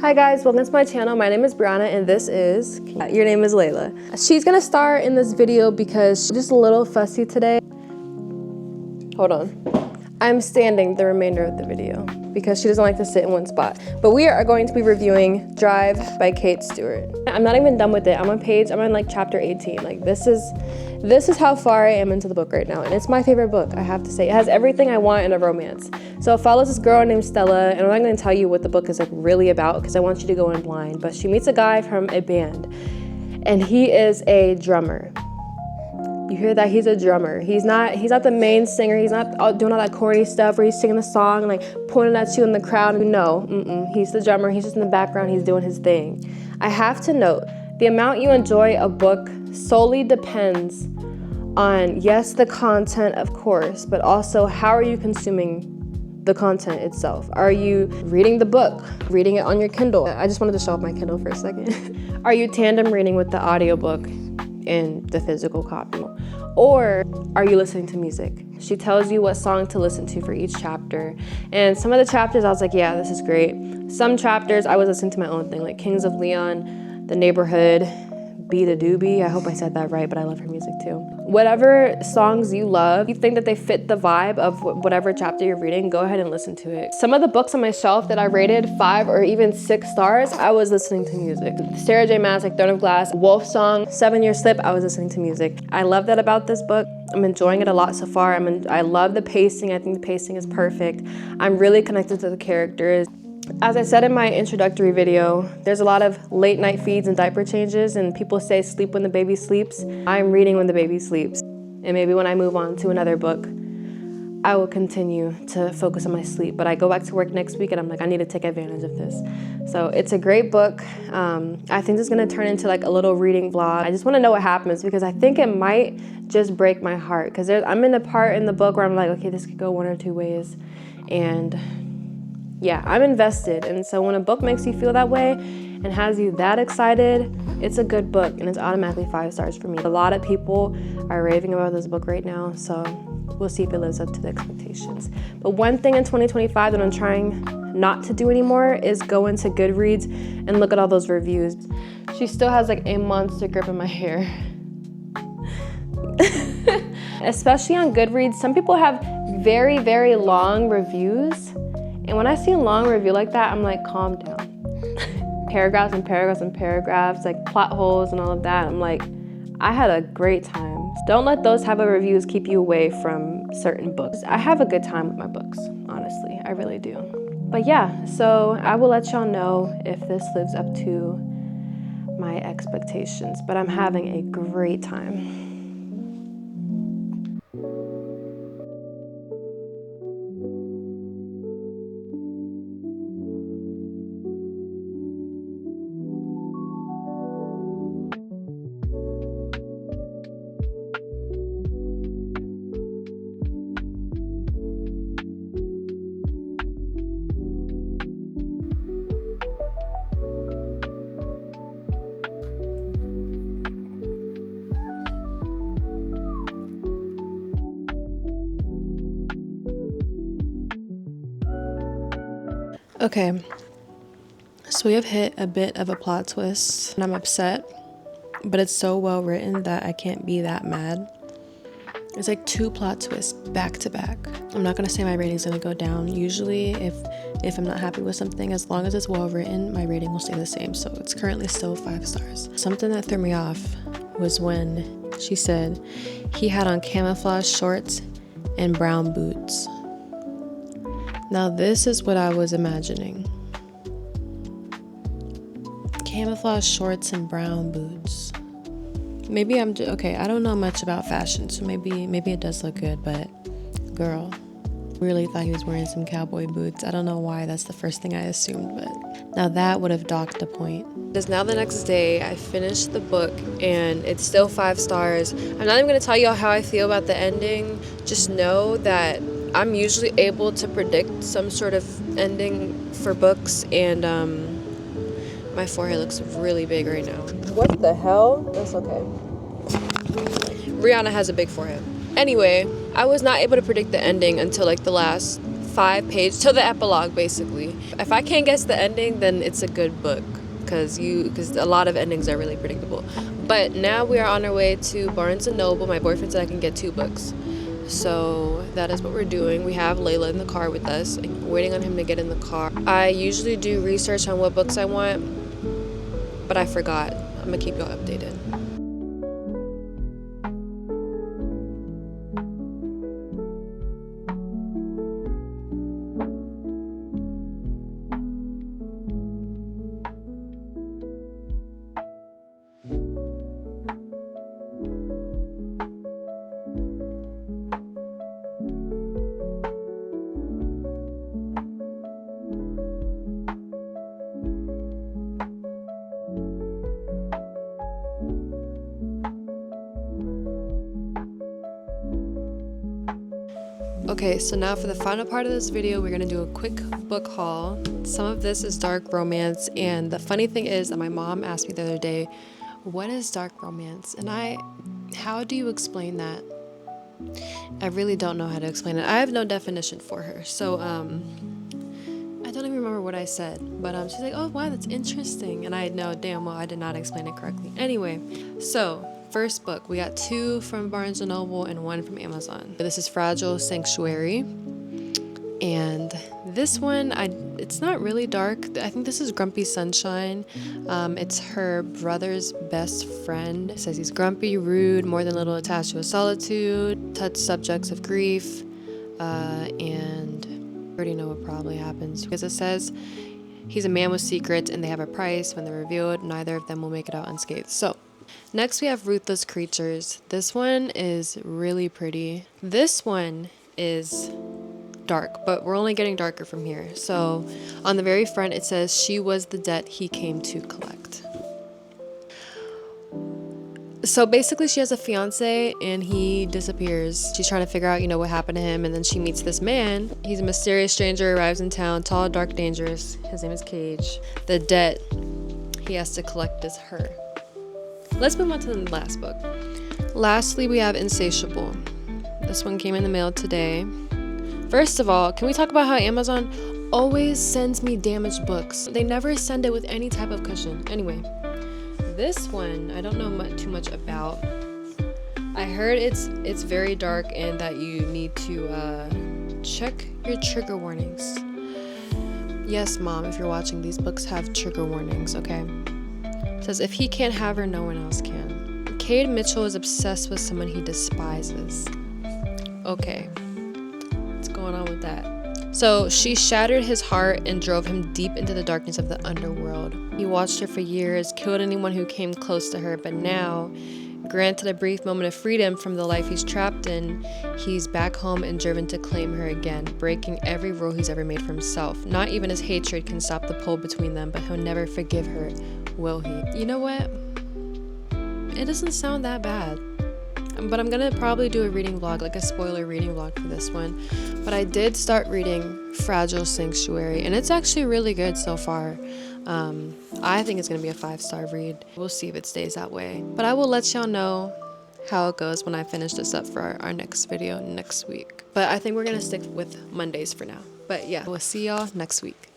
Hi guys, welcome to my channel. My name is Brianna and this is, your name is Layla. She's gonna star in this video because she's just a little fussy today. Hold on. I'm standing the remainder of the video because she doesn't like to sit in one spot. But we are going to be reviewing Drive by Kate Stewart. I'm not even done with it. I'm on like chapter 18. Like this is how far I am into the book right now. And it's my favorite book, I have to say. It has everything I want in a romance. So it follows this girl named Stella, and I'm not gonna tell you what the book is like really about because I want you to go in blind, but she meets a guy from a band and he is a drummer. You hear that? He's a drummer. He's not the main singer. He's not doing all that corny stuff where he's singing the song and like pointing at you in the crowd. No, he's the drummer. He's just in the background. He's doing his thing. I have to note, the amount you enjoy a book solely depends on, yes, the content, of course, but also how are you consuming the content itself? Are you reading the book, reading it on your Kindle? I just wanted to show off my Kindle for a second. Are you tandem reading with the audiobook in the physical copy? Or are you listening to music? She tells you what song to listen to for each chapter. And some of the chapters I was like, yeah, this is great. Some chapters I was listening to my own thing, like Kings of Leon, The Neighborhood, Be the Doobie. I hope I said that right, but I love her music too. Whatever songs you love, you think that they fit the vibe of whatever chapter you're reading, go ahead and listen to it. Some of the books on my shelf that I rated 5 or even 6 stars, I was listening to music. Sarah J. Maas, like Throne of Glass, Wolf Song, 7 Year Slip, I was listening to music. I love that about this book. I'm enjoying it a lot so far. I love the pacing. I think the pacing is perfect. I'm really connected to the characters. As I said in my introductory video, there's a lot of late night feeds and diaper changes, and people say sleep when the baby sleeps. I'm reading when the baby sleeps. And maybe when I move on to another book, I will continue to focus on my sleep. But I go back to work next week and I'm like, I need to take advantage of this. So it's a great book. I think it's gonna turn into like a little reading vlog. I just wanna know what happens because I think it might just break my heart because I'm in a part in the book where I'm like, okay, this could go one or two ways. And yeah, I'm invested. And so when a book makes you feel that way and has you that excited, it's a good book and it's automatically 5 stars for me. A lot of people are raving about this book right now, so we'll see if it lives up to the expectations. But one thing in 2025 that I'm trying not to do anymore is go into Goodreads and look at all those reviews. She still has like a monster grip in my hair. Especially on Goodreads, some people have very, very long reviews. And when I see a long review like that, I'm like, calm down. Paragraphs and paragraphs and paragraphs, like plot holes and all of that. I'm like, I had a great time. Don't let those type of reviews keep you away from certain books. I have a good time with my books, honestly, I really do. But yeah, so I will let y'all know if this lives up to my expectations, but I'm having a great time. Okay, so we have hit a bit of a plot twist and I'm upset, but it's so well written that I can't be that mad. It's like 2 plot twists back to back. I'm not gonna say my rating's gonna go down. Usually if I'm not happy with something, as long as it's well written, my rating will stay the same. So it's currently still 5 stars. Something that threw me off was when she said he had on camouflage shorts and brown boots. Now this is what I was imagining. Camouflage shorts and brown boots. Maybe okay, I don't know much about fashion, so maybe it does look good, but girl, really thought he was wearing some cowboy boots. I don't know why that's the first thing I assumed, but now that would have docked the point. It's now the next day, I finished the book and it's still 5 stars. I'm not even gonna tell you how I feel about the ending. Just know that I'm usually able to predict some sort of ending for books, and my forehead looks really big right now. What the hell? That's okay. Rihanna has a big forehead. Anyway, I was not able to predict the ending until like the last 5-page to the epilogue, basically. If I can't guess the ending, then it's a good book, because a lot of endings are really predictable. But now we are on our way to Barnes and Noble. My boyfriend said I can get 2 books, so that is what we're doing. We have Layla in the car with us, waiting on him to get in the car. I usually do research on what books I want, but I forgot. I'm gonna keep y'all updated. Okay, so now for the final part of this video, we're gonna do a quick book haul. Some of this is dark romance, and the funny thing is that my mom asked me the other day, what is dark romance? And how do you explain that? I really don't know how to explain it. I have no definition for her. So, I don't even remember what I said, but she's like, oh wow, that's interesting. And I know damn well I did not explain it correctly. Anyway, so first book, we got 2 from Barnes & Noble and 1 from Amazon. This is Fragile Sanctuary. And this one, it's not really dark. I think this is Grumpy Sunshine. It's her brother's best friend. It says he's grumpy, rude, more than a little attached to his solitude, touch subjects of grief, and I already know what probably happens, because it says he's a man with secrets and they have a price. When they're revealed, neither of them will make it out unscathed. So next we have Ruthless Creatures. This one is really pretty. This one is dark, but we're only getting darker from here. So on the very front it says, she was the debt he came to collect. So basically she has a fiance and he disappears. She's trying to figure out, what happened to him, and then she meets this man. He's a mysterious stranger, arrives in town, tall, dark, dangerous. His name is Cage. The debt he has to collect is her. Let's move on to the last book. Lastly, we have Insatiable. This one came in the mail today. First of all, can we talk about how Amazon always sends me damaged books? They never send it with any type of cushion. Anyway, this one I don't know too much about. I heard it's very dark and that you need to check your trigger warnings. Yes, Mom, if you're watching, these books have trigger warnings, okay? It says, if he can't have her, no one else can. Cade Mitchell is obsessed with someone he despises. Okay, what's going on with that? So she shattered his heart and drove him deep into the darkness of the underworld. He watched her for years, killed anyone who came close to her, but now, granted a brief moment of freedom from the life he's trapped in, he's back home and driven to claim her again, breaking every rule he's ever made for himself. Not even his hatred can stop the pull between them, but he'll never forgive her, will he? You know what? It doesn't sound that bad. But I'm gonna probably do a reading vlog, like a spoiler reading vlog for this one. But I did start reading Fragile Sanctuary, and it's actually really good so far. I think it's gonna be a 5-star read. We'll see if it stays that way. But I will let y'all know how it goes when I finish this up for our next video next week. But I think we're gonna stick with Mondays for now. But yeah, we'll see y'all next week.